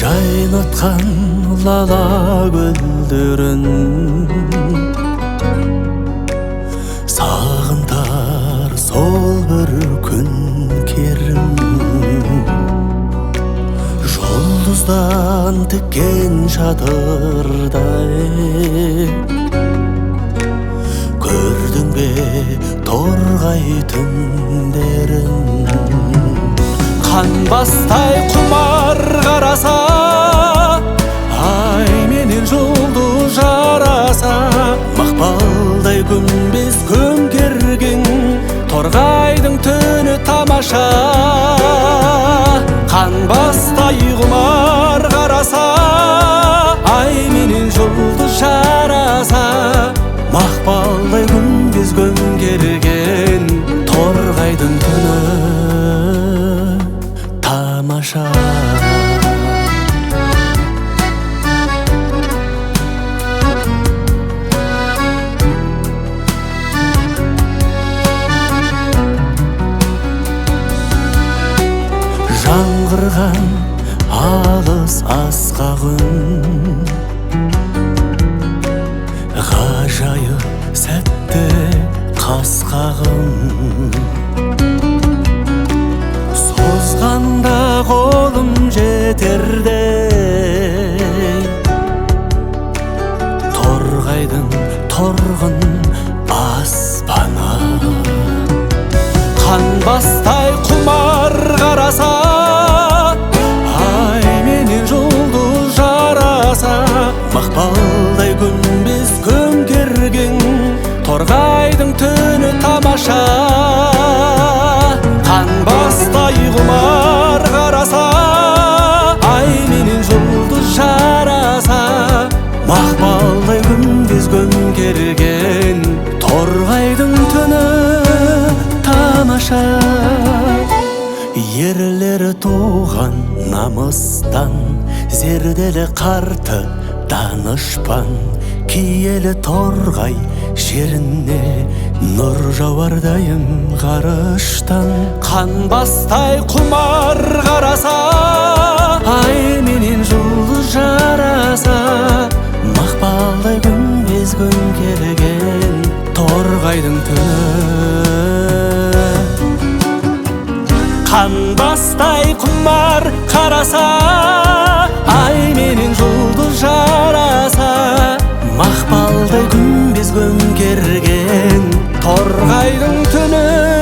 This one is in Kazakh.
жайнатқан лала гүлдерін сағынтар сол бір күн керім. Жұлдыздан тіккен шатырдай көрдің бе торғай түндерін. Қанбастай құмар қараса, ай менен жұлдыз жараса, мақпалдай күмбез көмкерген торғайдың түні тамаша. Қанбастай құмар қараса, ай менен жұлдыз жараса, мақпалдай күмбез көмкерген торғайдың түні тамаша. Жаңғырған алыс асқағын, ғажайып сәтті қасқағын, созғанда қолым жетердей торғайдың торғын аспаны. Қанбастай құмар қараса, ай менен жұлдыз жараса, мақпалдай күмбез көмкерген торғайдың түні тамаша. Қанбастай құмар қараса, ай менен жұлдыз жараса, мақпалдай күмбез көмкерген торғайдың түні тамаша. Ерлері туған намыстан, зерделі қарты данышпан, киелі торғай жеріне нұр жауардайым ғарыштан. Қанбастай құмар қараса, ай менен жұлдыз жараса, мақпалдай күмбез көмкерген торғайдың түні. Қанбастай құмар қараса, ай менен жұлдыз жараса, мақпалдай күмбез көмкерген торғайдың түні.